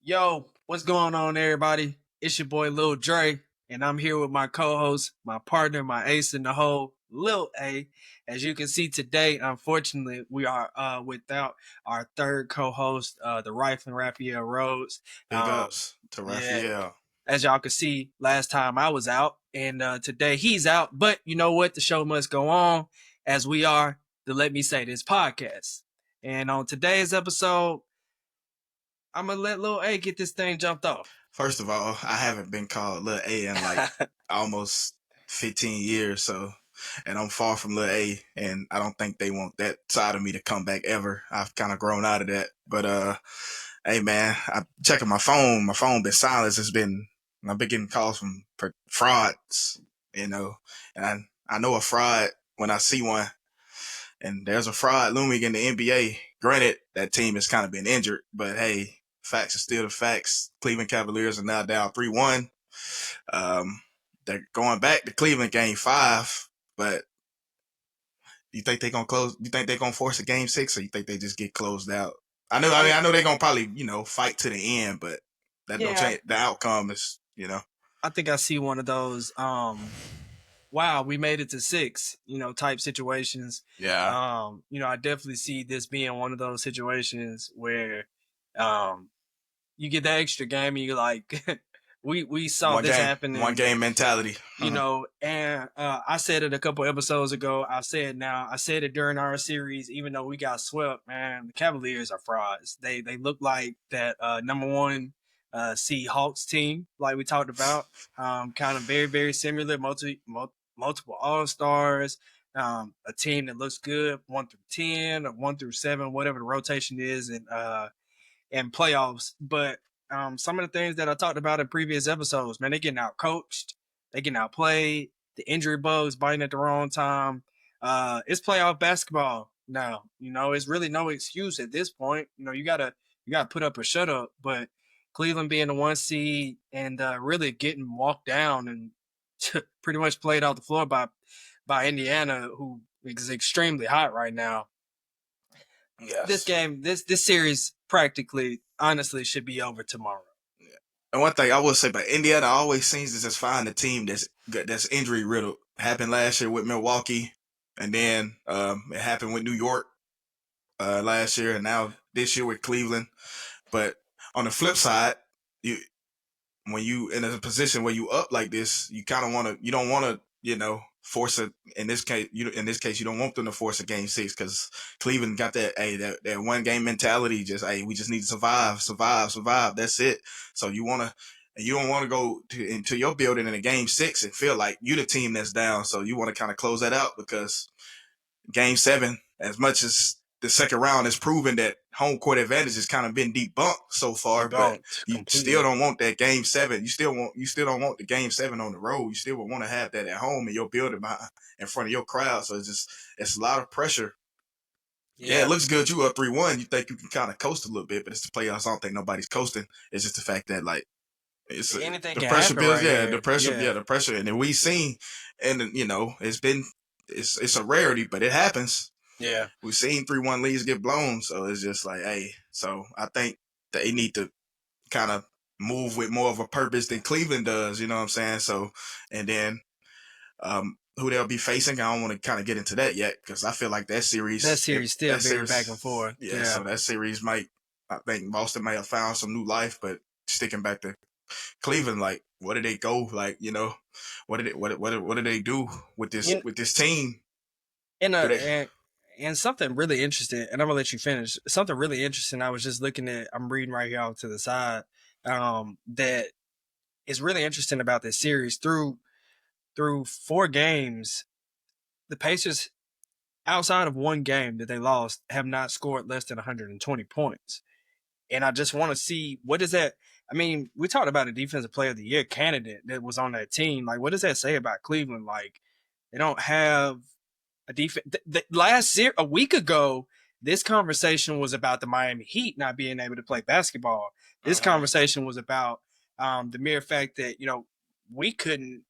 Yo, what's going on, everybody? It's your boy Lil Drey, and I'm here with my co-host, my partner, my ace in the hole, Lil A. As you can see today, unfortunately, we are without our third co-host, the Rifle Raphael Rhodes. Big Um, ups to yeah, Raphael. as y'all can see, last time I was out, and today he's out. But you know what? The show must go on, as we are the Let Me Say This podcast. And on today's episode, I'm gonna let Lil A get this thing jumped off. First of all, I haven't been called Lil A in like almost 15 years, and I'm far from Lil A, and I don't think they want that side of me to come back ever. I've kind of grown out of that. But hey man, I'm checking my phone. My phone been silent. I've been getting calls from frauds, and I know a fraud when I see one. And there's a fraud looming in the NBA. Granted, that team has kind of been injured, but hey, facts are still the facts. Cleveland Cavaliers are now down 3-1. They're going back to Cleveland game 5, but you think they're gonna close? You think they're gonna force a game 6, or you think they just get closed out? I know they're gonna probably fight to the end, but that don't Yeah, change. The outcome is. I think I see one of those wow, we made it to 6, type situations. Yeah. I definitely see this being one of those situations where um you get that extra game and you're like we saw this One happening, game mentality. and I said it a couple episodes ago. I said it during our series, even though we got swept, man, the Cavaliers are frauds. They look like that number one Seahawks team, like we talked about. Kind of very, very similar, multiple all-stars, a team that looks good 1 through 10 or 1 through 7, whatever the rotation is, and playoffs. But some of the things that I talked about in previous episodes, man, they getting out coached, they getting outplayed, the injury bugs biting at the wrong time. It's playoff basketball now. It's really no excuse at this point. You gotta put up or shut up. But Cleveland being the 1 seed and really getting walked down and pretty much played off the floor by Indiana, who is extremely hot right now. This Yes. game, this series, practically, honestly, should be over tomorrow. And one thing I will say about Indiana always seems to just find a team that's injury riddled. Happened last year with Milwaukee, and then it happened with New York last year, and now this year with Cleveland. But on the flip side, you when you in a position where you up like this, you kind of you don't want to force it. In this case you don't want them to force a game 6, because Cleveland got that 1 game mentality. Just we just need to survive. That's it. So you don't want to go into your building in a game 6 and feel like you the team that's down. So you want to kind of close that out, because game 7, as much as the second round has proven that home court advantage has kind of been debunked so far, but you still don't want that game 7. You still don't want the game 7 on the road. You still would want to have that at home in your building in front of your crowd. So it's a lot of pressure. Yeah, it looks good. You up 3-1. You think you can kind of coast a little bit, but it's the playoffs. I don't think nobody's coasting. It's just the fact that Anything the can pressure happen builds. right Yeah, here. the pressure. Yeah. Yeah, the pressure. And then we seen, and it's a rarity, but it happens. Yeah. We've seen 3-1 leads get blown, so it's just like, hey. So I think they need to kind of move with more of a purpose than Cleveland does. You know what I'm saying? So, and then who they'll be facing, I don't want to kind of get into that yet, because I feel like that series Still very back and forth. Yeah, so that series I think Boston might have found some new life, but sticking back to Cleveland, like, what did they go? Like, what did they do with this team? And, Do uh, they? and and something really interesting, and I'm gonna let you finish. Something really interesting. I was just looking at. I'm reading right here off to the side. That is really interesting about this series. Through 4 games, the Pacers, outside of 1 game that they lost, have not scored less than 120 points. And I just want to see, what is that? I mean, we talked about a defensive player of the year candidate that was on that team. Like, what does that say about Cleveland? Like, they don't have a defense. Last year, a week ago, this conversation was about the Miami Heat not being able to play basketball. This conversation was about the mere fact that, we couldn't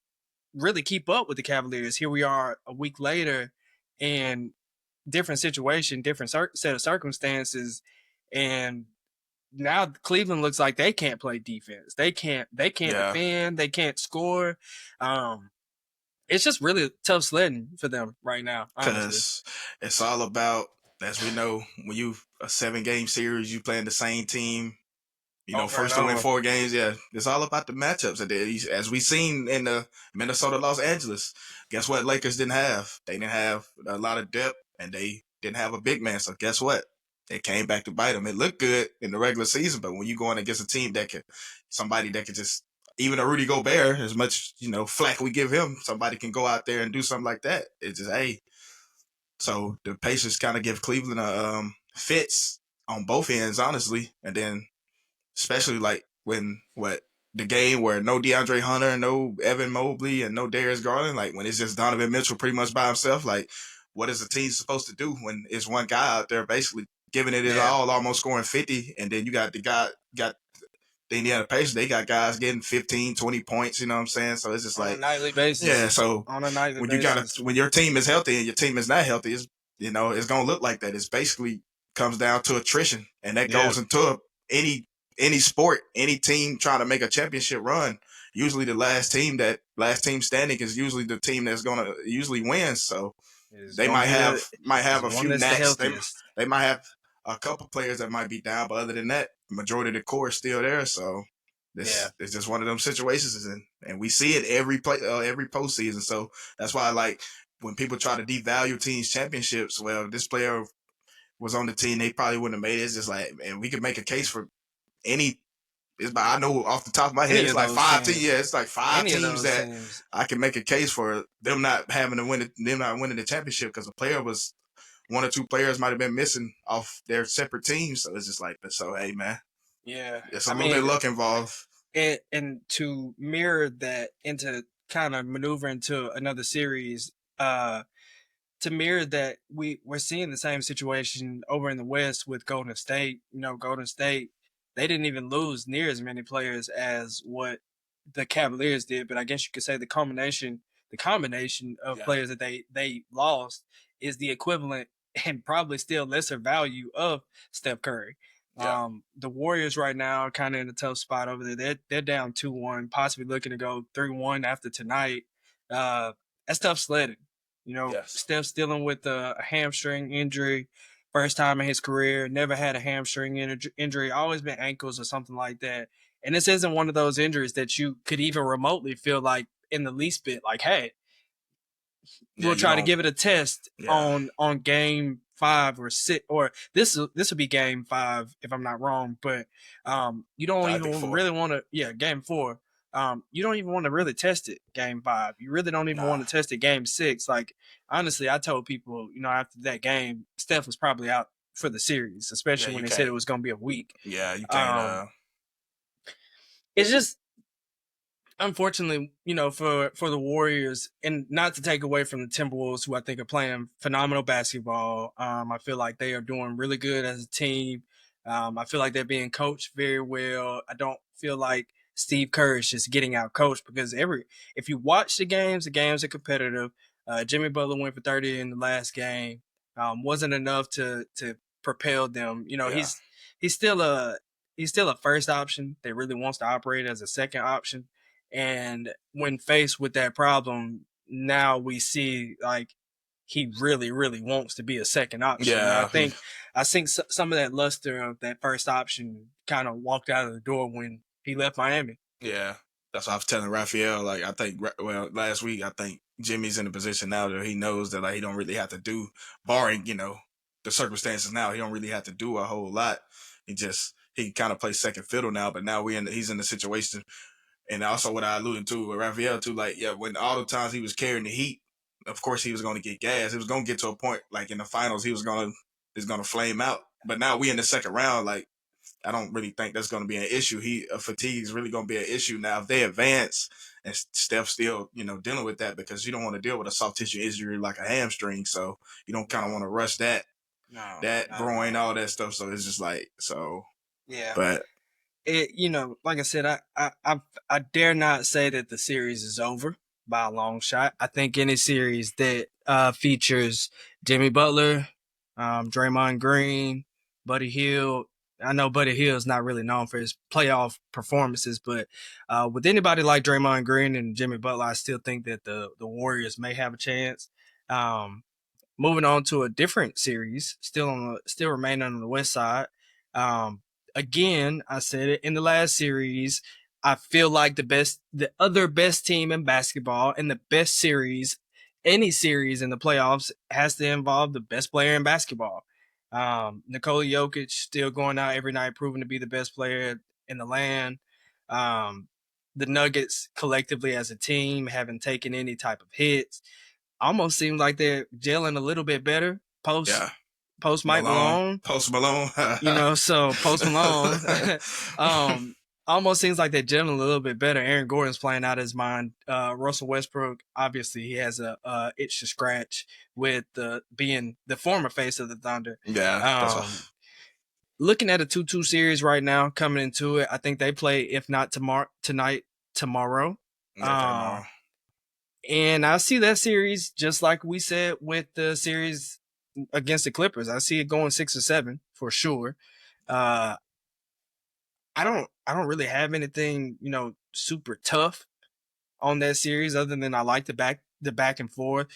really keep up with the Cavaliers. Here we are a week later, and different situation, different set of circumstances, and now Cleveland looks like they can't play defense. They can't Yeah, defend. They can't score. It's just really tough sledding for them right now, honestly. because it's all about, as we know, when you a 7-game series, you playing the same team. Over and First to win over. 4 games. Yeah, it's all about the matchups. As we seen in the Minnesota, Los Angeles, guess what? Lakers didn't have. They didn't have a lot of depth, and they didn't have a big man. So guess what? It came back to bite them. It looked good in the regular season, but when you going against a team somebody that could just, even a Rudy Gobert, as much flack we give him, somebody can go out there and do something like that. It's just hey. So the Pacers kind of give Cleveland a fits on both ends, honestly, and then especially like when the game where no DeAndre Hunter, no Evan Mobley, and no Darius Garland, like when it's just Donovan Mitchell pretty much by himself, like what is the team supposed to do when it's one guy out there basically giving it his Yeah. all, almost scoring 50, and then you got the Indiana Pacers, they got guys getting 15, 20 points, you know what I'm saying? So it's just On a like, nightly basis. yeah, so On a nightly when basis. when your team is healthy and your team is not healthy, it's gonna look like that. It's basically comes down to attrition, and that Yeah. goes into any sport, any team trying to make a championship run. Usually, the last team standing is usually the team that's gonna usually win. So It's they gonna be might is have the a one few that's the gnats. healthiest. They might have a couple players that might be down, but other than that, the majority of the core is still there. So Yeah. this is just one of them situations, and we see it every postseason. So that's why, like, when people try to devalue teams' championships, well, this player was on the team, they probably wouldn't have made it. It's just like, and we could make a case for any. I know off the top of my head, Any it's of like those five teams. teams. Yeah, it's like five Any of teams those that teams. I can make a case for them not having to win it, them not winning the championship because a player was one or two players might have been missing off their separate teams. So it's just like, so hey, man, Yeah. it's a I little bit mean, of luck involved. and to mirror that into kind of maneuver into another series, to mirror that, we're seeing the same situation over in the West with Golden State. Golden State, they didn't even lose near as many players as what the Cavaliers did, but I guess you could say the combination of Yeah, players that they lost is the equivalent and probably still lesser value of Steph Curry. yeah, The Warriors right now are kind of in a tough spot over there. They're down 2-1, possibly looking to go 3-1 after tonight. That's tough sledding. yes, Steph's dealing with a hamstring injury, first time in his career. Never had a hamstring injury. Always been ankles or something like that. And this isn't one of those injuries that you could even remotely feel like in the least bit like, hey, yeah. we'll You try to don't. give it a test Yeah, on game 5 or 6, or this will be game 5 if I'm not wrong. But you don't I think even 4. really want to, yeah, game 4. You don't even want to really test it game 5. You really don't even Nah. want to test it game 6. Like, honestly, I told people, after that game, Steph was probably out for the series, Yeah, especially when you they said it can't. was going to be a week. Yeah, you can't. um it's just, unfortunately, for the Warriors, and not to take away from the Timberwolves, who I think are playing phenomenal basketball. I feel like they are doing really good as a team. I feel like they're being coached very well. I don't feel like Steve Kerr is just getting out coached, because if you watch the games are competitive. Jimmy Butler went for 30 in the last game. Wasn't enough to propel them. Yeah, He's still a he's still a first option that really wants to operate as a second option. And when faced with that problem, now we see, like, he really, really wants to be a second option. And I yeah, think some of that luster of that first option kind of walked out of the door when he left Miami. yeah. That's what I was telling Raphael. Like, I think, well, last week, I think Jimmy's in a position now that he knows that, like, he don't really have to do, barring the circumstances now, he don't really have to do a whole lot. He kind of plays second fiddle now. But now he's in the situation. And also what I alluded to with Raphael too, like, yeah, when all the times he was carrying the heat, of course he was going to get gas. It was going to get to a point like in the finals, he's going to flame out. But now we in the second round, like, I don't really think that's going to be an issue. Fatigue is really going to be an issue now if they advance, and Steph still dealing with that, because you don't want to deal with a soft tissue injury like a hamstring. So you don't kind of want to rush No, that not at groin, all. all that stuff. So it's just like so. Yeah. But Like I said, I dare not say that the series is over by a long shot. I think any series that features Jimmy Butler, Draymond Green, Buddy Hield, I know Buddy Hield's not really known for his playoff performances, but with anybody like Draymond Green and Jimmy Butler, I still think that the Warriors may have a chance. Um, Moving on to a different series, still remaining on the West Side. Um, Again, I said it in the last series. I feel like the other best team in basketball and the best series, any series in the playoffs has to involve the best player in basketball. Nikola Jokic still going out every night, proving to be the best player in the land. Um, the Nuggets collectively as a team haven't taken any type of hits. Almost seems like they're gelling a little bit better Yeah, post Mike Malone, Malone. Post Malone. So post Malone, um, almost seems like they're gelling a little bit better. Aaron Gordon's playing out of his mind. Russell Westbrook, obviously, he has a itch to scratch with being the former face of the Thunder. Yeah, that's what. Looking at a 2-2 series right now, coming into it, I think they play if not tomorrow. Yeah, Um, and I see that series just like we said with the series against the Clippers. I see it going 6 or 7 for sure. Uh, I don't really have anything super tough on that series other than I like the back and forth.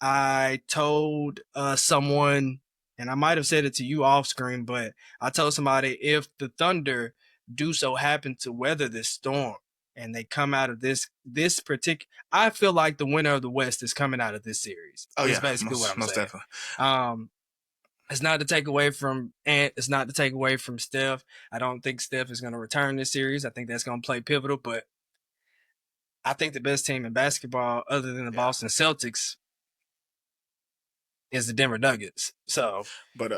I told someone, and I might have said it to you off screen, but I told somebody if the Thunder do so happen to weather this storm and they come out of this particular, I feel like the winner of the West is coming out of this series. Oh Is yeah, basically what I'm most saying. definitely. It's not to take away from Ant. It's not to take away from Steph. I don't think Steph is going to return this series. I think that's going to play pivotal, but I think the best team in basketball, other than the Yeah. Boston Celtics, is the Denver Nuggets. So, But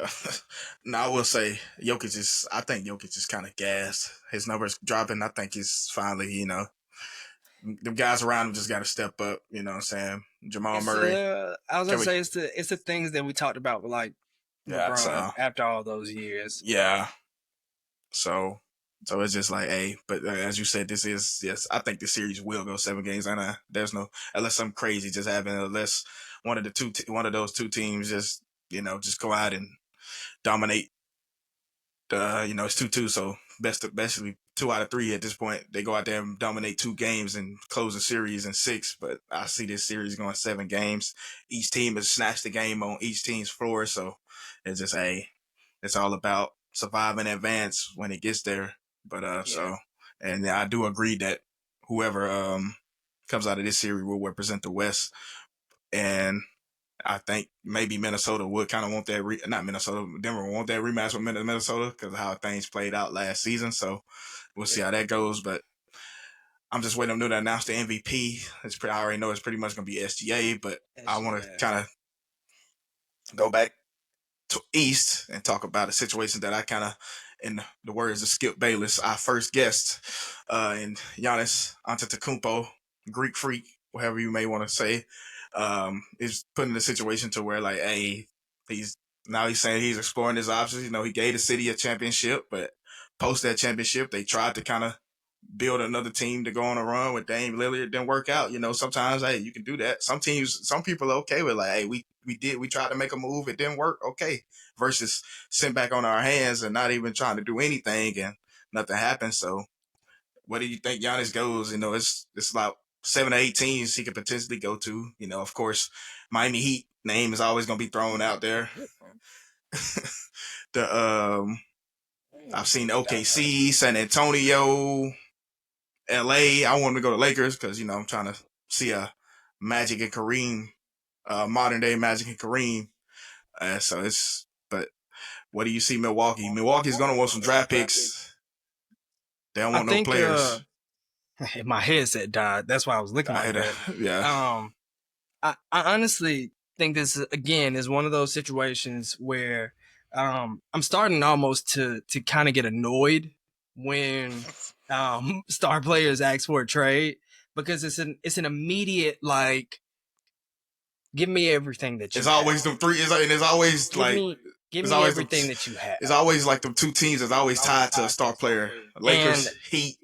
no, I will say I think Jokic is kind of gassed. His numbers dropping. I think he's finally, the guys around him just got to step up. You know what I'm saying? Jamal Murray. I was gonna say it's the things that we talked about with like Yeah. LeBron So after all those years. yeah. So it's just like, hey, but as you said, yes. I think the series will go 7 games, and there's no unless something crazy just happened, unless one of those two teams just go out and dominate. It's 2-2, so basically 2 out of 3 at this point. They go out there and dominate 2 games and close the series in 6. But I see this series going 7 games. Each team has snatched the game on each team's floor, so it's just it's all about surviving in advance when it gets there. But and I do agree that whoever comes out of this series will represent the West, and I think maybe Minnesota would kind of want that. Not Minnesota, Denver want that rematch with Minnesota because of how things played out last season. So we'll see how that goes. But I'm just waiting on them to announce the MVP. I already know it's pretty much going to be SGA, but I want to kind of go back to East and talk about a situation that I kind of, in the words of Skip Bayless, I first guessed in Giannis Antetokounmpo, Greek freak, whatever you may want to say, is put in a situation to where like, hey, he's saying he's exploring his options. He gave the city a championship, but post that championship, they tried to kind of build another team to go on a run with Dame Lillard. It didn't work out. Sometimes, hey, you can do that. Some people are okay with like, hey, we tried to make a move, it didn't work. Okay. Versus sitting back on our hands and not even trying to do anything and nothing happens. So what do you think Giannis goes? It's about 7 or 8 teams he could potentially go to. Of course, Miami Heat name is always going to be thrown out there. I've seen OKC, San Antonio, LA. I want to go to Lakers because I'm trying to see a Magic and Kareem, modern day Magic and Kareem. But what do you see Milwaukee? Milwaukee's going to want some draft picks. They don't want no players. My headset died. That's why I was looking like that. Yeah. I honestly think this again is one of those situations where I'm starting almost to kind of get annoyed when star players ask for a trade because it's an immediate like give me everything that you it's always them three and it's always give me everything that you have. It's always like the two teams that's always tied to a star player. Lakers, Heat.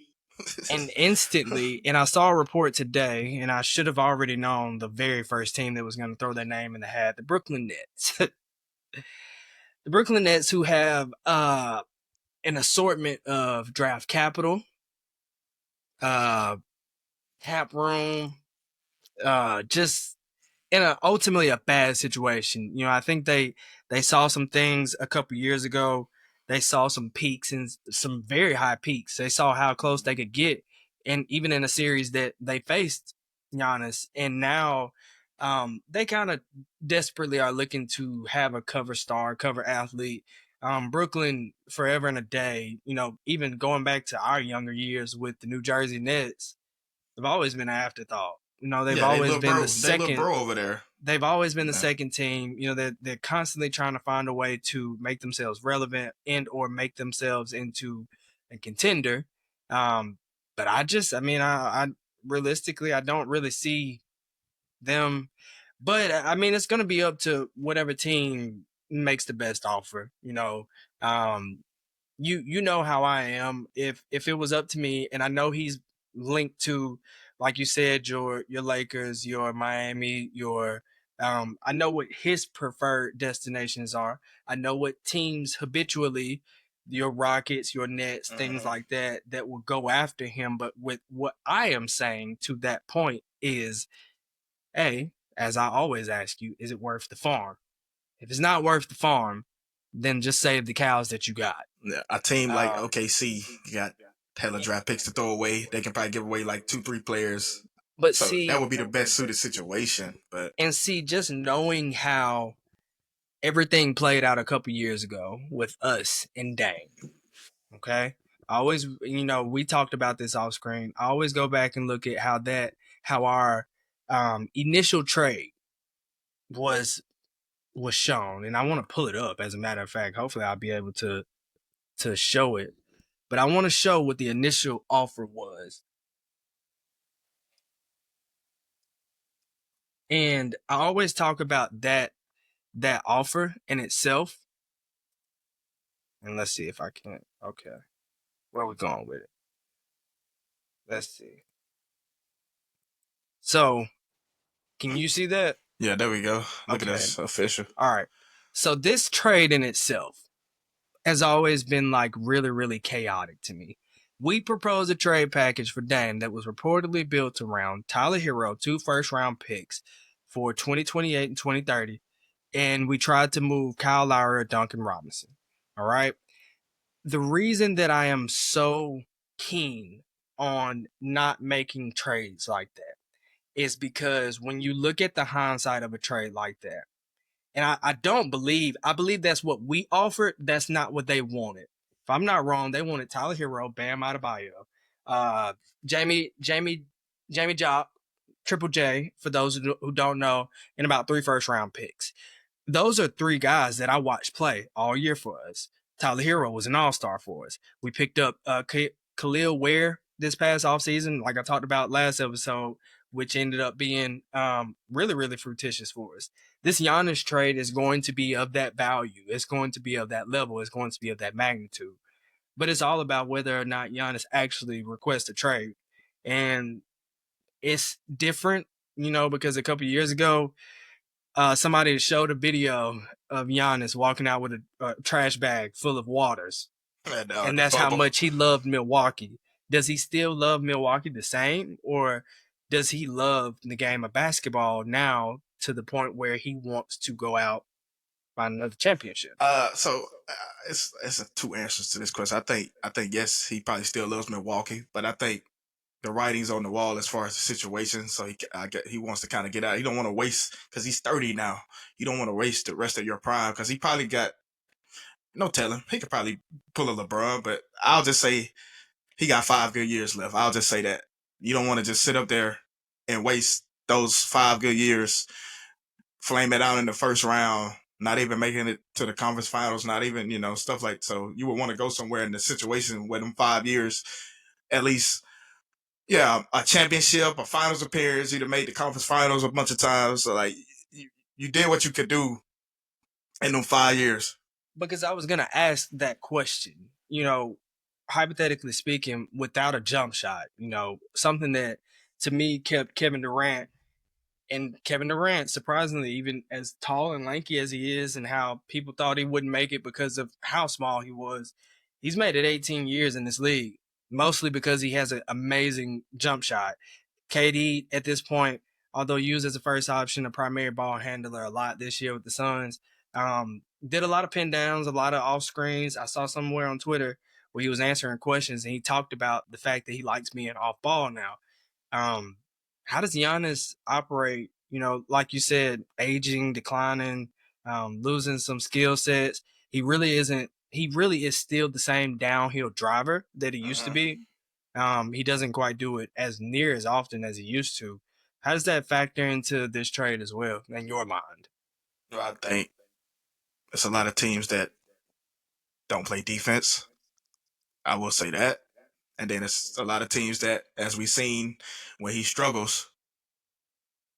And instantly, and I saw a report today, and I should have already known the very first team that was going to throw their name in the hat, the Brooklyn Nets. The Brooklyn Nets, who have an assortment of draft capital, uh, cap room, just in ultimately a bad situation. I think they saw some things a couple years ago. They saw some peaks and some very high peaks. They saw how close they could get, and even in a series that they faced Giannis, and now they kind of desperately are looking to have a cover star, cover athlete. Brooklyn forever and a day. Even going back to our younger years with the New Jersey Nets, they've always been an afterthought. They've Yeah, they always little been the bro. They little second. bro over there. They've always been the Yeah. second team. They're constantly trying to find a way to make themselves relevant and or make themselves into a contender. Um, but I realistically, I don't really see them. But it's going to be up to whatever team makes the best offer. Um, you know how I am. If it was up to me, and I know he's linked to, like you said, your Lakers, your Miami, your I know what his preferred destinations are. I know what teams habitually, your Rockets, your Nets, things Mhm. like that will go after him. But with what I am saying to that point is, A, as I always ask you, is it worth the farm? If it's not worth the farm, then just save the cows that you got. Yeah, a team like Uh, OKC got hella draft picks to throw away. They can probably give away like 2, 3 players. but So that see, would be the best suited situation. But just knowing how everything played out a couple years ago with us and Dame, okay? I always, we talked about this off screen. I always go back and look at how our initial trade was was shown, and I want to pull it up. As a matter of fact, hopefully I'll be able to show it. But I want to show what the initial offer was, and I always talk about that offer in itself. And let's see if I can. Okay, where are we going with it? Let's see. So, can you see that? yeah, there we go. Look at Okay. this official. All right. So this trade in itself has always been like really, really chaotic to me. We proposed a trade package for Dame that was reportedly built around Tyler Hero, 2 first-round picks for 2028 and 2030, and we tried to move Kyle Lowry or Duncan Robinson. All right. The reason that I am so keen on not making trades like that is because when you look at the hindsight of a trade like that, and I believe that's what we offered. That's not what they wanted. If I'm not wrong, they wanted Tyler Hero, Bam Adebayo, uh, Jamie, Jamie, Jamie Job, Triple J, for those who don't know, and about 3 first-round picks. Those are 3 guys that I watched play all year for us. Tyler Hero was an all-star for us. We picked up Khalil Ware this past offseason, like I talked about last episode, which ended up being really, really fructious for us. This Giannis trade is going to be of that value. It's going to be of that level. It's going to be of that magnitude. But it's all about whether or not Giannis actually requests a trade. And it's different, because a couple years ago, somebody showed a video of Giannis walking out with a trash bag full of waters, And and the that's how bubble. much he loved Milwaukee. Does he still love Milwaukee the same, or does he love the game of basketball now to the point where he wants to go out find another championship? So it's 2 answers to this question. I think yes, he probably still loves Milwaukee, but I think the writing's on the wall as far as the situation. So he wants to kind of get out. He don't want to waste because he's 30 now. You don't want to waste the rest of your prime because he probably got no telling. He could probably pull a LeBron, but I'll just say he got 5 good years left. I'll just say that you don't want to just sit up there and waste those 5 good years, flame it out in the first round, not even making it to the conference finals, not even stuff like so. You would want to go somewhere in the situation where them 5 years at least. Yeah, a championship, a finals appearance. You'd have made the conference finals a bunch of times. So like, you did what you could do in them 5 years. Because I was gonna ask that question, hypothetically speaking, without a jump shot, something that to me kept Kevin Durant. And Kevin Durant, surprisingly, even as tall and lanky as he is, and how people thought he wouldn't make it because of how small he was, He's made it 18 years in this league, mostly because he has an amazing jump shot. KD at this point, although used as a first option, a primary ball handler a lot this year with the Suns, did a lot of pin downs, a lot of off screens. I saw somewhere on Twitter where he was answering questions and he talked about the fact that he likes being off ball now. Um, how does Giannis operate? You know, like you said, aging, declining, losing some skill sets. He really isn't. He really is still the same downhill driver that he used to Mhm. be. He doesn't quite do it as near as often as he used to. How does that factor into this trade as well, in your mind? Well, I think it's a lot of teams that don't play defense. I will say that. And then it's a lot of teams that, as we've seen, when he struggles,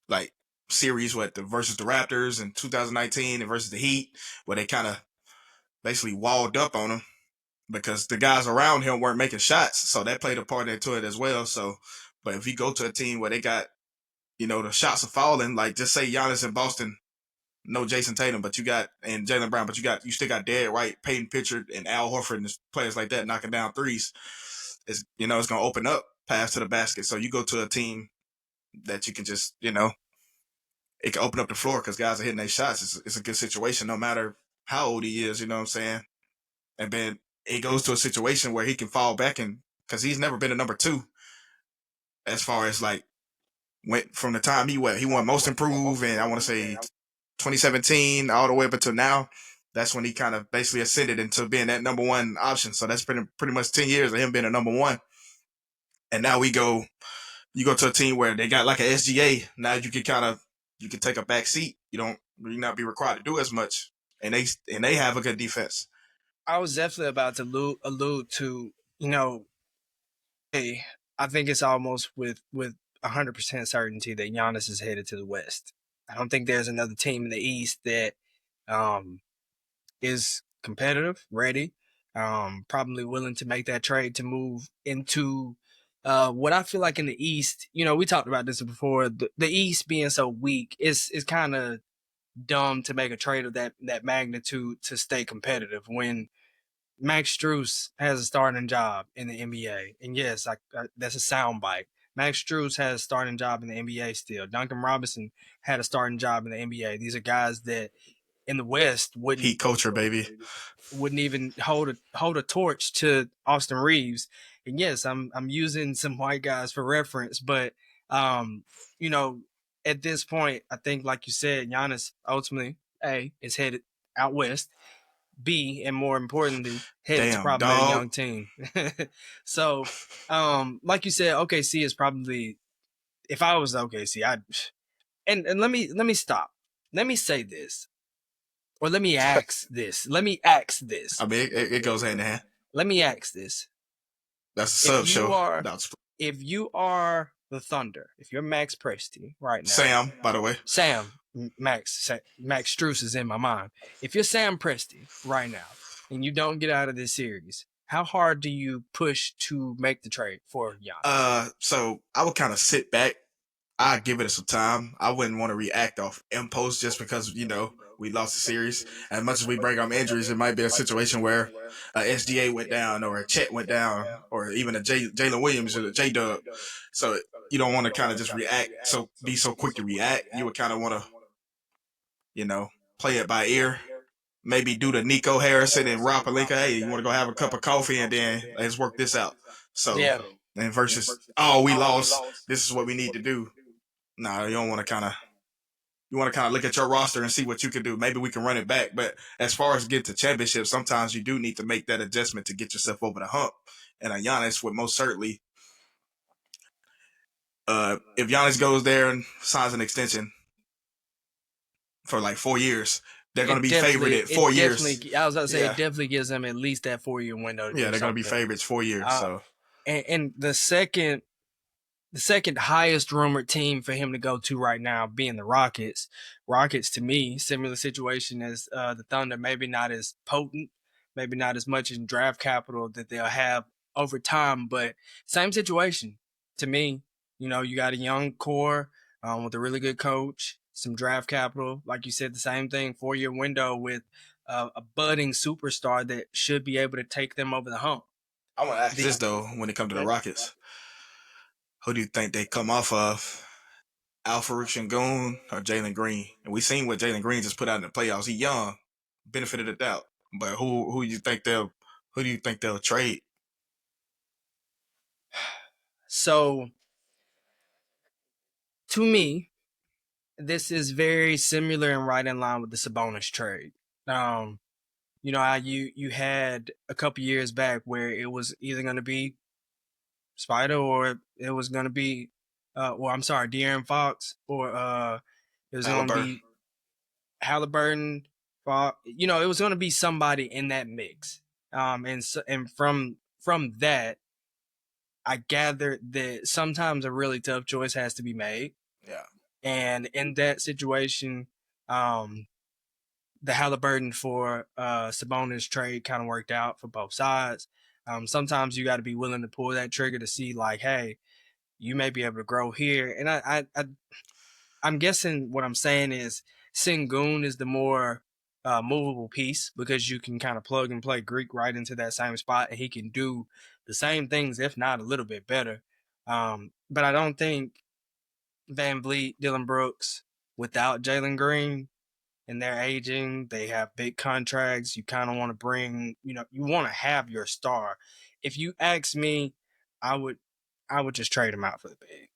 like series what the versus the Raptors in 2019 and versus the Heat, where they kind of basically walled up on him because the guys around him weren't making shots, so that played a part into it as well. So, but if you go to a team where they got, the shots are falling, like just say Giannis in Boston, no Jason Tatum, but you got and Jaylen Brown, but you still got Derek White, Peyton Pritchard, and Al Horford and players like that knocking down threes. It's gonna open up pass to the basket. So you go to a team that you can just it can open up the floor because guys are hitting their shots. It's a good situation no matter how old he is. You know what I'm saying? And then it goes to a situation where he can fall back and because he's never been a number two as far as like went from the time he won most improved and I want to say 2017 all the way up until now. That's when he kind of basically ascended into being that number one option. So that's pretty much 10 years of him being a number one. And now you go to a team where they got like an SGA. Now you can take a back seat. You not be required to do as much. And they have a good defense. I was definitely about to allude to, you know, hey, I think it's almost with 100% certainty that Giannis is headed to the West. I don't think there's another team in the East that um, is competitive, ready, probably willing to make that trade to move into what I feel like in the East. You know, we talked about this before. The East being so weak is kind of dumb to make a trade of that magnitude to stay competitive when Max Strus has a starting job in the NBA. And yes, that's a soundbite. Max Strus has a starting job in the NBA still. Duncan Robinson had a starting job in the NBA. These are guys that in the West Heat culture, baby. wouldn't even hold a torch to Austin Reeves. And yes, I'm using some white guys for reference, but um, you know, at this point, I think like you said, Giannis ultimately A is headed out west. B, and more importantly, headed to Damn, probably a dog. young team. So, like you said, OKC is probably if I was OKC, I'd and let me stop. Let me say this, or let me ask this. Let me ask this. I mean, it goes hand in hand. Let me ask this. That's a If sub you show. are That's if you are the Thunder, if you're Max Presti right now, Sam, by the way. Sam Max Strus is in my mind. If you're Sam Presti right now and you don't get out of this series, how hard do you push to make the trade for Giannis? So I would kind of sit back. I'd give it some time. I wouldn't want to react off impulse just because we lost the series. As much as we bring up injuries, it might be a situation where a SGA went down or a Chet went down or even a Jalen Williams or a J Dub. So you don't want to kind of just react. So be so quick to react. You would kind of want to you know play it by ear. Maybe do the Nico Harrison and Rob Palinka. Hey, you want to go have a cup of coffee and then let's work this out. So Yeah. and versus we lost. This is what we need to do. No, you don't want to kind of you want to kind of look at your roster and see what you can do. Maybe we can run it back. But as far as get to championship, sometimes you do need to make that adjustment to get yourself over the hump. And Giannis would most certainly, if Giannis goes there and signs an extension for like 4 years, they're going to be favored at 4 years. I was about to say it Yeah, definitely gives them at least that 4 year window to yeah, do they're going to be something. favorites 4 years. So And the second highest rumored team for him to go to right now being the Rockets. Rockets to me, similar situation as the Thunder, maybe not as potent, maybe not as much in draft capital that they'll have over time, but same situation to me. You know, you got a young core with a really good coach, some draft capital, like you said, the same thing, 4 year window with a budding superstar that should be able to take them over the hump. I want to ask this though: when it comes to the Rockets, who do you think they come off of? Alfred Şengün or Jalen Green? And we seen what Jalen Green just put out in the playoffs. He young, benefit of the doubt. But who do you think they'll trade? So, to me, this is very similar and right in line with the Sabonis trade. You know how you had a couple years back where it was either going to be Spider or it was going to be, De'Aaron Fox, or it was going to Halliburton. be Halliburton. You know, it was going to be somebody in that mix. And from that, I gathered that sometimes a really tough choice has to be made. Yeah. And in that situation, the Halliburton for Sabonis trade kind of worked out for both sides. Sometimes you got to be willing to pull that trigger to see, like, hey, you may be able to grow here. And I'm guessing what I'm saying is Şengün is the more movable piece, because you can kind of plug and play Greek right into that same spot, and he can do the same things, if not a little bit better. But I don't think Van Vliet, Dylan Brooks, without Jalen Green, and they're aging, they have big contracts. You kind of want to bring, you want to have your star. If you ask me, I would just trade him out for the big.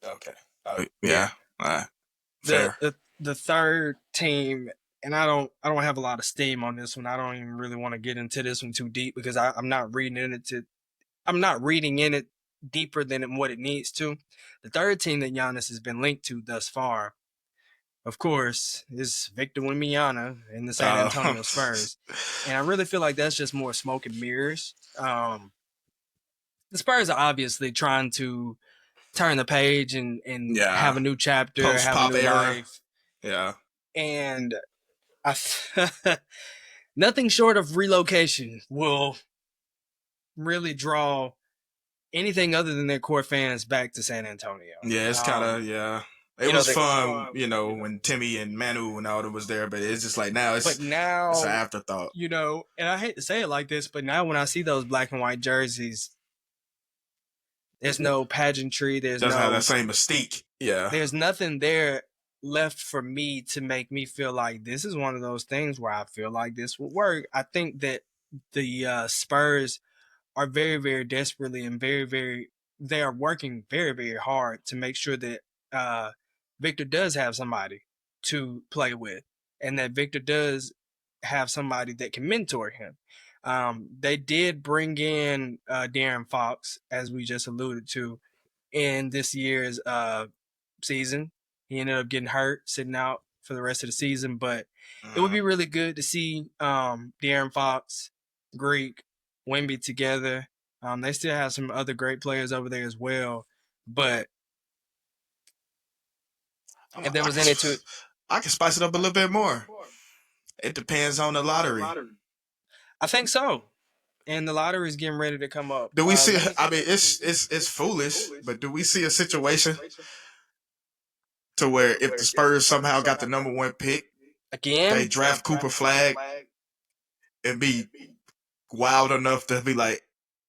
Okay. Yeah. Fair. The third team, and I don't have a lot of steam on this one. I don't even really want to get into this one too deep, because I'm not reading in it deeper than what it needs to. The third team that Giannis has been linked to thus far, of course, is Victor Wembanyama in the San Antonio Spurs. And I really feel like that's just more smoke and mirrors. The Spurs are obviously trying to turn the page and have a new chapter, have a new life. Yeah. And nothing short of relocation will really draw anything other than their core fans back to San Antonio. Yeah, it's kind of, yeah. It was fun, when Timmy and Manu and all them was there, but it's just like now it's an afterthought. And I hate to say it like this, but now when I see those black and white jerseys, there's no pageantry. Doesn't have that same mystique. Yeah. There's nothing there left for me to make me feel like this is one of those things where I feel like this would work. I think that the Spurs are very, very desperately and very, very, they are working very, very hard to make sure that Victor does have somebody to play with, and that Victor does have somebody that can mentor him. They did bring in De'Aaron Fox, as we just alluded to, in this year's season. He ended up getting hurt, sitting out for the rest of the season, but it would be really good to see De'Aaron Fox, Greek, Wemby together. They still have some other great players over there as well, but if there was any to, I can spice it up a little bit more. It depends on the lottery. I think so. And the lottery is getting ready to come up. Do we see? I mean, it's foolish, but do we see a situation to where if the Spurs somehow got the number 1 pick again, they draft Cooper Flag and be wild enough to be like,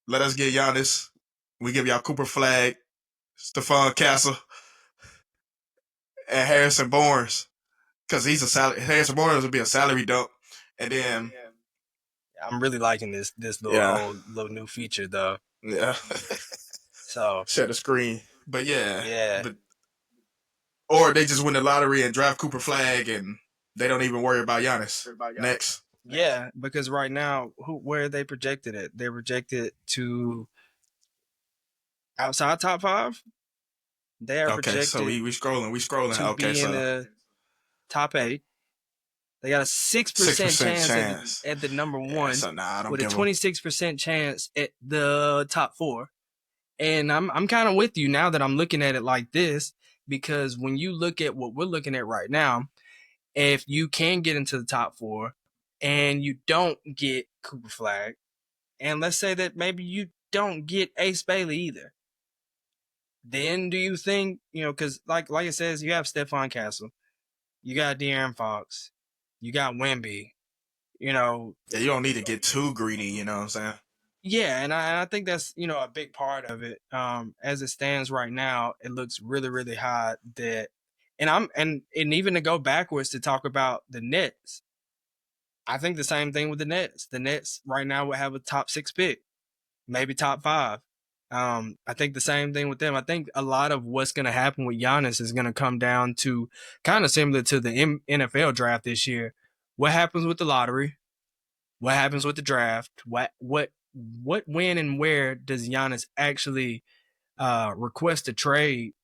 let us get Giannis. We give y'all Cooper Flag, Stephon Castle, and Harrison Barnes, because Harrison Barnes would be a salary dump, and then I'm really liking this little new feature though. Yeah. So share the screen, but yeah. Or they just win the lottery and draft Cooper Flag, and they don't even worry about Giannis. Next. Yeah, because right now, where are they projected at? They're projected to outside top 5. They are projected. So we scrolling. To be in the top 8. They got a 6% chance at the number 1, so I don't with a 26% chance at the top 4. And I'm kind of with you now that I'm looking at it like this, because when you look at what we're looking at right now, if you can get into the top 4 and you don't get Cooper Flag, and let's say that maybe you don't get Ace Bailey either, then do you think, because like it says, you have Stephon Castle, you got De'Aaron Fox, you got Wemby, You know, Yeah, you don't need to get too greedy. You know what I'm saying? yeah, and I think that's a big part of it. As it stands right now, it looks really really hot. And even to go backwards to talk about the Nets, I think the same thing with the Nets. The Nets right now would have a top 6 pick, maybe top 5. I think the same thing with them. I think a lot of what's going to happen with Giannis is going to come down to kind of similar to the NFL draft this year. What happens with the lottery? What happens with the draft? What when and where does Giannis actually request a trade?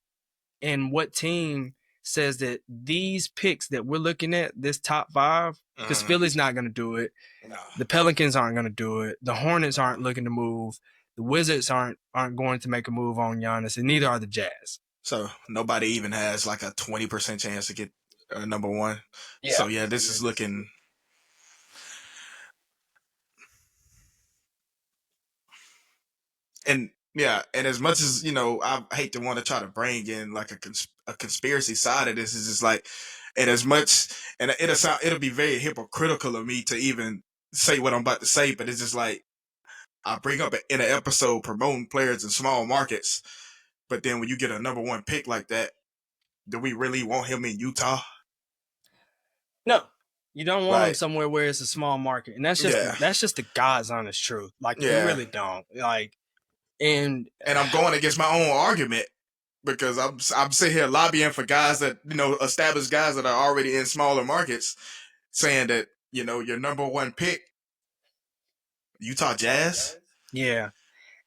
And what team says that these picks that we're looking at, this top 5, because Philly's not going to do it. No. The Pelicans aren't going to do it. The Hornets aren't looking to move. The Wizards aren't going to make a move on Giannis, and neither are the Jazz. So nobody even has like a 20% chance to get number one. Yeah. So yeah, this is looking. And yeah, and as much as I hate to want to try to bring in like a conspiracy side of this, is just like, and as much, and it'll be very hypocritical of me to even say what I'm about to say, but it's just like I bring up in an episode promoting players in small markets, but then when you get a number one pick like that, do we really want him in Utah? No, you don't want him Like, somewhere where it's a small market, and yeah, that's just the God's honest truth. Like you yeah. really don't like, and I'm going against my own argument because I'm sitting here lobbying for guys that established guys that are already in smaller markets, saying that your number one pick, Utah Jazz. yeah.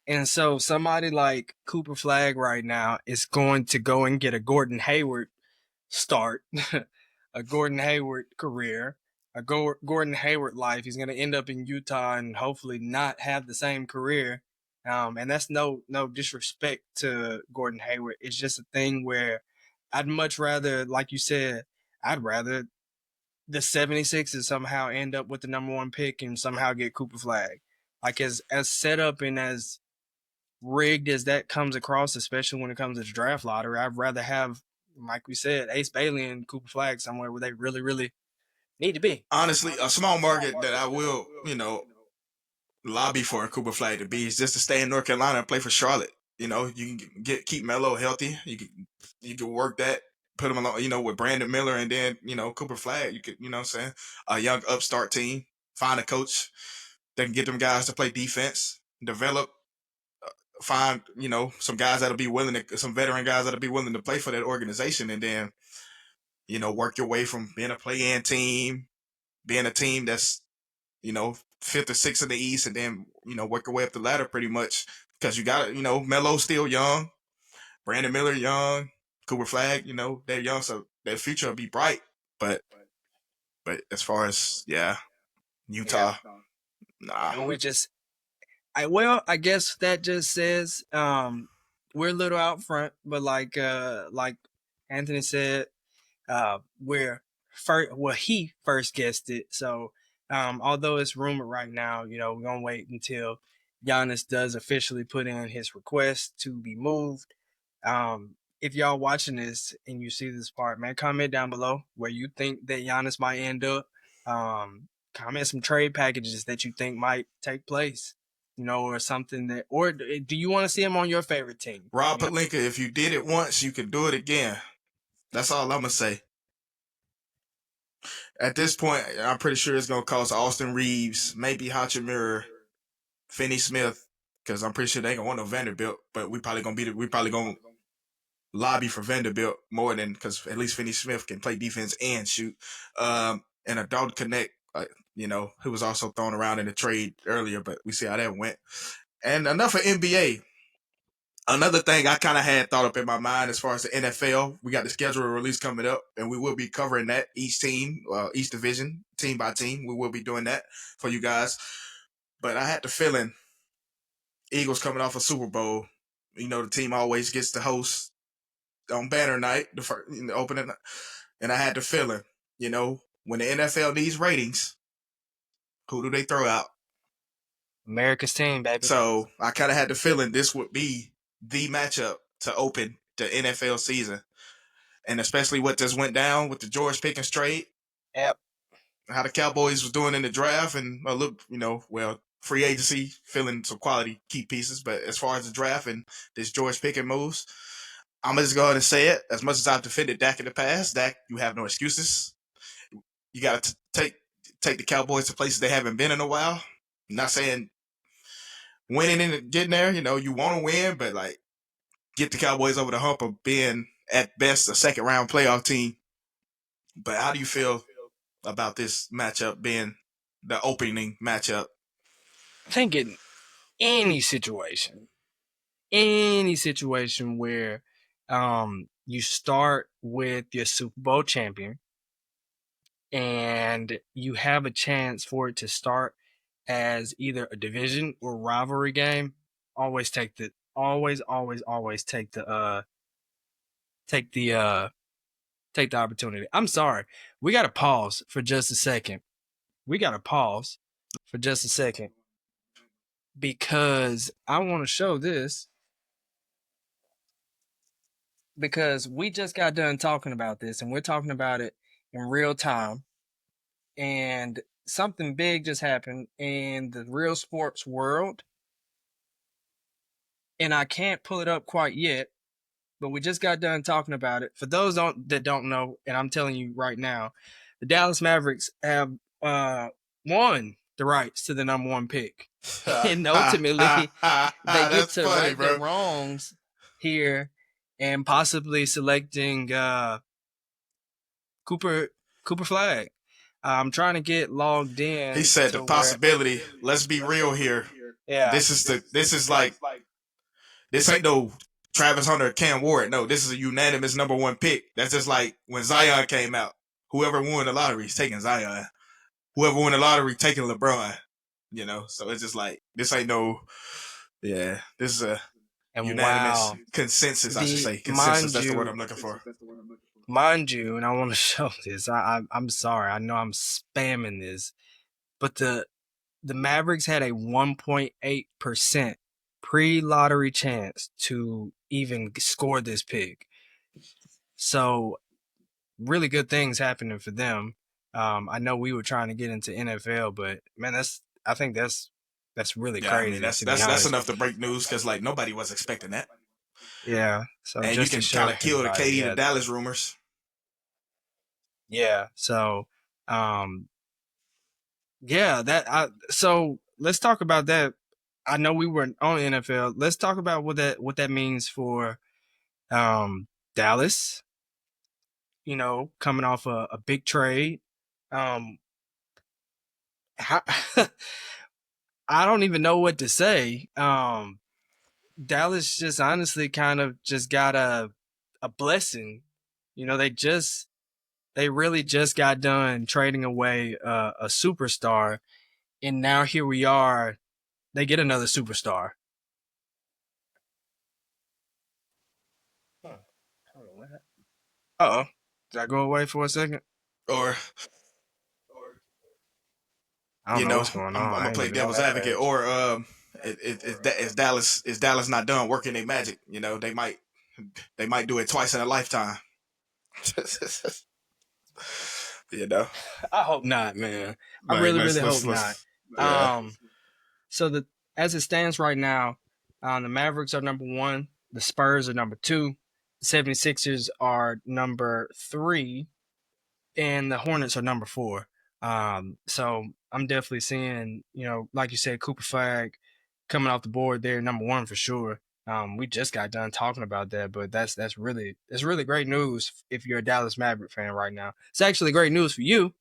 And so somebody like Cooper Flag right now is going to go and get a Gordon Hayward start, a Gordon Hayward career, a Gordon Hayward life. He's going to end up in Utah and hopefully not have the same career. And that's no disrespect to Gordon Hayward. It's just a thing where I'd much rather, like you said, I'd rather the 76ers somehow end up with the number one pick and somehow get Cooper Flag. Like as set up and as rigged as that comes across, especially when it comes to the draft lottery, I'd rather have, like we said, Ace Bailey and Cooper Flag somewhere where they really, really need to be. Honestly, a small market that I will, lobby for a Cooper Flag to be is just to stay in North Carolina and play for Charlotte. You can keep Melo healthy. You can work that, put him along, with Brandon Miller, and then Cooper Flag. You could, what I'm saying, a young upstart team. Find a coach that can get them guys to play defense, develop. Find some guys that'll be willing to, some veteran guys that'll be willing to play for that organization, and then work your way from being a play-in team, being a team that's fifth or sixth in the East, and then work your way up the ladder pretty much, because you got Melo's still young, Brandon Miller young, Cooper Flag, they're young, so their future will be bright. But as far as Utah, nah. And I guess that just says we're a little out front, but like Anthony said, where he first guessed it. So although it's rumored right now, we're gonna wait until Giannis does officially put in his request to be moved. If y'all watching this and you see this part, man, comment down below where you think that Giannis might end up. Comment some trade packages that you think might take place, or something that, or do you want to see him on your favorite team? Rob Pelinka, if you did it once, you can do it again. That's all I'm gonna say. At this point, I'm pretty sure it's gonna cost Austin Reeves, maybe Hachimura, Finney Smith, because I'm pretty sure they ain't gonna want no Vanderbilt. But we probably gonna lobby for Vanderbilt more than, because at least Finney Smith can play defense and shoot. And a Dalton Connect, who was also thrown around in the trade earlier, but we see how that went. And enough of NBA. Another thing I kind of had thought up in my mind as far as the NFL, we got the schedule release coming up, and we will be covering that each team, each division, team by team. We will be doing that for you guys. But I had the feeling Eagles coming off a Super Bowl, the team always gets to host on banner night, the first, opening, and I had the feeling, when the NFL needs ratings, who do they throw out? America's team, baby. So I kind of had the feeling this would be the matchup to open the NFL season, and especially what just went down with the George Pickens trade. Yep. how the Cowboys was doing in the draft and a little, free agency, filling some quality key pieces. But as far as the draft and this George Pickens moves, I'm gonna just go ahead and say it. As much as I've defended Dak in the past, Dak, you have no excuses. You got to take the Cowboys to places they haven't been in a while. I'm not saying winning and getting there. You want to win, but like get the Cowboys over the hump of being at best a second round playoff team. But how do you feel about this matchup being the opening matchup? I think in any situation where you start with your Super Bowl champion and you have a chance for it to start as either a division or rivalry game, always take the take the opportunity. I'm sorry. We got to pause for just a second. Because I want to show this because we just got done talking about this and we're talking about it in real time. And something big just happened in the real sports world. And I can't pull it up quite yet, but we just got done talking about it. For those that don't know, and I'm telling you right now, the Dallas Mavericks have won the rights to the number one pick. And ultimately, they get to right their wrongs here and possibly selecting Cooper Flag. I'm trying to get logged in. He said the possibility. Let's be real here. Yeah. This ain't no Travis Hunter or Cam Ward. No, this is a unanimous number one pick. That's just like when Zion came out. Whoever won the lottery is taking Zion. Whoever won the lottery taking LeBron. So it's just like this ain't no. Yeah, this is a unanimous consensus. I should say consensus. That's the word I'm looking for. Mind you, and I want to show this. I'm sorry. I know I'm spamming this, but the Mavericks had a 1.8% pre-lottery chance to even score this pick. So really good things happening for them. I know we were trying to get into NFL, but man, I think that's really crazy. I mean, that's enough to break news because like nobody was expecting that. Yeah. So and just you can kind of kill the KD to Dallas rumors. Yeah. So, so let's talk about that. I know we weren't on NFL. Let's talk about what that means for Dallas. Coming off a big trade. I don't even know what to say. Dallas just honestly kind of just got a blessing. They really just got done trading away a superstar, and now here we are. They get another superstar. Uh-oh. Did I go away for a second? Or I don't know what's going on. I'm gonna play devil's advocate. Or is Dallas not done working their magic? They might do it twice in a lifetime. I hope not, man. I really hope not. Yeah. So as it stands right now, the Mavericks are number 1, the Spurs are number 2, the 76ers are number 3, and the Hornets are number 4. So I'm definitely seeing, like you said, Cooper Flag coming off the board there, number 1 for sure. We just got done talking about that, but that's really great news if you're a Dallas Maverick fan right now. It's actually great news for you.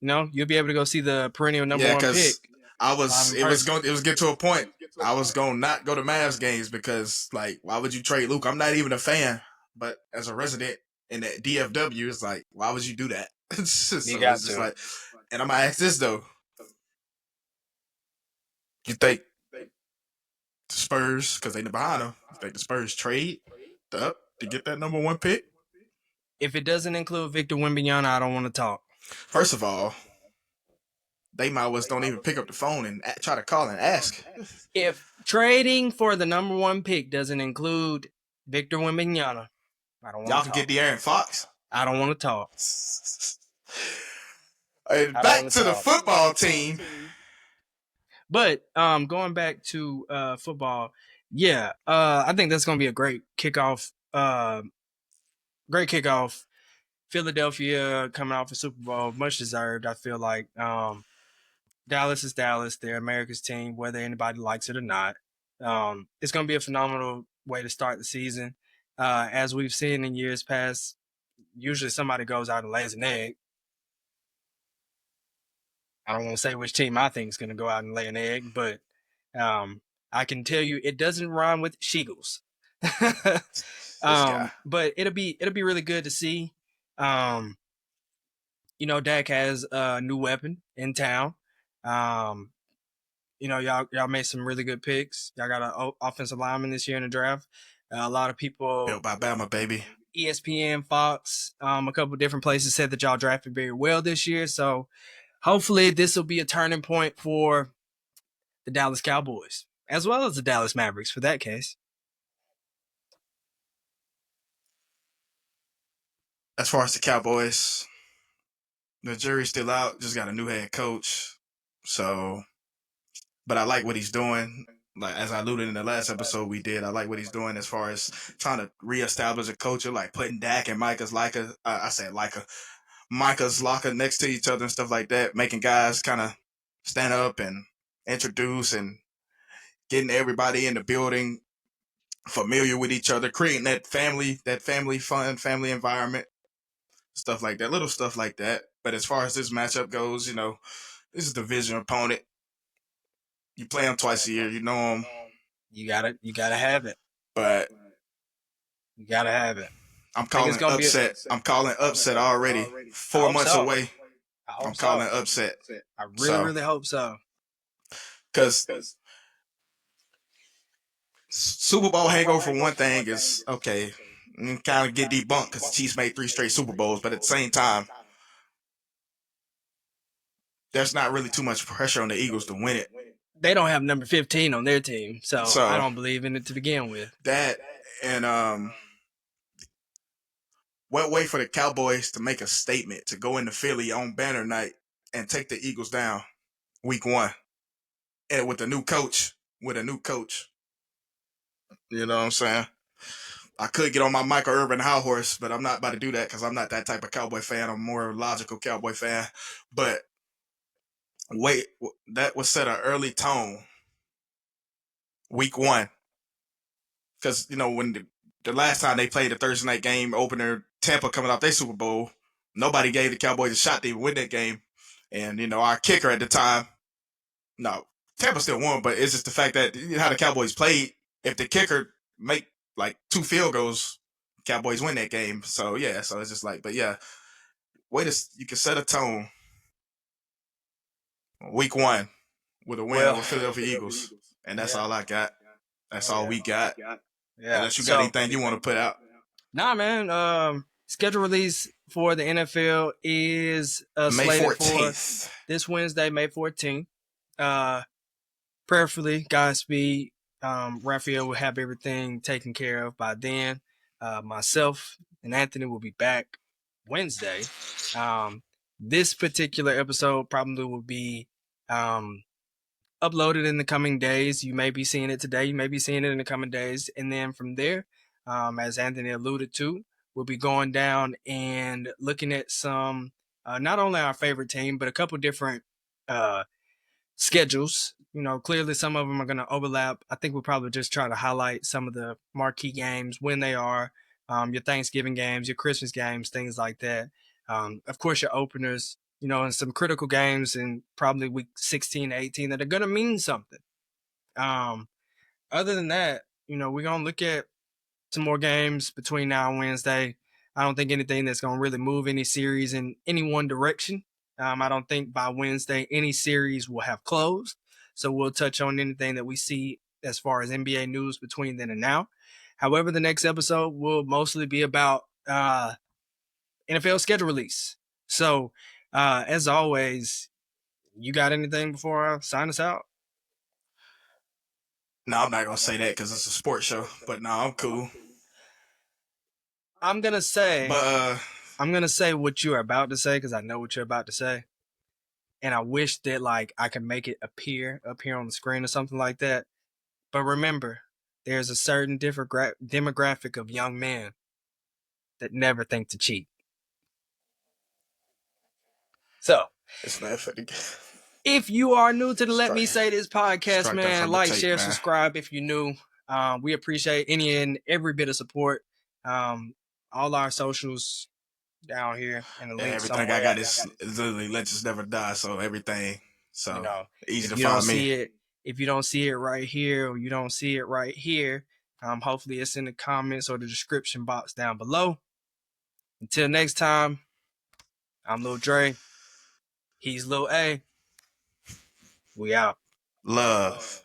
You'll be able to go see the perennial number 1 pick. It was get to a point. I was gonna not go to Mavs games because like, why would you trade Luke? I'm not even a fan, but as a resident in the DFW, it's like, why would you do that? So you got to. Like, and I'm gonna ask this though: you think the Spurs, because they're behind them, you think the Spurs trade up to get that number 1 pick? If it doesn't include Victor Wembanyama, I don't want to talk. First of all, they might well don't even pick up the phone and try to call and ask. If trading for the number 1 pick doesn't include Victor Wembanyama, I don't want to talk. Y'all can get De'Aaron Fox. I don't want to talk. And I don't back want to to the talk. football team. But going back to football, yeah, I think that's going to be a great kickoff. Great kickoff. Philadelphia coming off a Super Bowl, much deserved. I feel like Dallas is Dallas. They're America's team, whether anybody likes it or not. It's going to be a phenomenal way to start the season. As we've seen in years past, usually somebody goes out and lays an egg. I don't want to say which team I think is going to go out and lay an egg, but um, I can tell you it doesn't rhyme with Sheagles. This guy. But it'll be really good to see. Um, Dak has a new weapon in town. Um, y'all made some really good picks. Y'all got an offensive lineman this year in the draft. A lot of people, Built by Bama, baby. ESPN, Fox, a couple different places said that y'all drafted very well this year. So hopefully this will be a turning point for the Dallas Cowboys, as well as the Dallas Mavericks for that case. As far as the Cowboys, the jury's still out. Just got a new head coach. So, but I like what he's doing. Like, as I alluded in the last episode we did, I like what he's doing as far as trying to reestablish a culture, like putting Dak and Micah's locker next to each other and stuff like that, making guys kind of stand up and introduce and getting everybody in the building familiar with each other, creating that family fun, family environment, stuff like that, little stuff like that. But as far as this matchup goes, this is a division opponent. You play them twice a year, you know them. You gotta have it. But You gotta have it. I'm I think it's calling gonna be. upset. I'm calling upset already. I 4 hope months so. away. I hope I'm so. calling upset. I really, really hope so. Because Super Bowl hangover for one thing is okay. Kind of get debunked because the Chiefs made 3 straight Super Bowls, but at the same time, there's not really too much pressure on the Eagles to win it. They don't have number 15 on their team, so So I don't believe in it to begin with. that and what way for the Cowboys to make a statement to go into Philly on banner night and take the Eagles down week 1, and with a new coach, you know what I'm saying? I could get on my Michael Irvin high horse, but I'm not about to do that because I'm not that type of Cowboy fan. I'm more logical Cowboy fan. But wait, that would set an early tone week 1. Because, when the last time they played the Thursday night game opener, Tampa coming off their Super Bowl, nobody gave the Cowboys a shot to even win that game. And, our kicker at the time, no, Tampa still won, but it's just the fact that how the Cowboys played. If the kicker make like 2 field goals, Cowboys win that game. So, yeah, so it's just like, but yeah, you can set a tone week 1 with a win over Philadelphia Eagles. And that's all I got. That's all we got. Yeah. Unless you got anything you want to put out. Nah, man. Schedule release for the NFL is May slated 14th. for this Wednesday, May 14th. Prayerfully, Godspeed. Raphael will have everything taken care of by then. Myself and Anthony will be back Wednesday. This particular episode probably will be uploaded in the coming days. You may be seeing it today. You may be seeing it in the coming days. And then from there, as Anthony alluded to, we'll be going down and looking at some, not only our favorite team, but a couple different schedules. Clearly some of them are going to overlap. I think we'll probably just try to highlight some of the marquee games when they are, your Thanksgiving games, your Christmas games, things like that. Of course, your openers, and some critical games in probably week 16 to 18 that are going to mean something. Other than that, we're going to look at some more games between now and Wednesday. I don't think anything that's going to really move any series in any one direction. I don't think by Wednesday any series will have closed. So we'll touch on anything that we see as far as NBA news between then and now. However, the next episode will mostly be about NFL schedule release. So, as always, you got anything before I sign us out? No, I'm not going to say that because it's a sports show. But no, I'm cool. I'm going to say But I'm going to say what you're about to say because I know what you're about to say. and I wish that like I could make it appear up here on the screen or something like that. But remember, there's a certain different demographic of young men that never think to cheat. So, It's not for the if you are new to the Let Me Say This podcast, strike that man, from the like, tape, share, man. subscribe if you're new. We appreciate any and every bit of support. All our socials down here and the link Everything somewhere. I got is literally Let's Just Never Die. So everything. So You know, easy if to you don't find me. see it, if you don't see it right here or you don't see it right here, hopefully it's in the comments or the description box down below. Until next time, I'm Lil Drey. He's Lil A. We out. Love.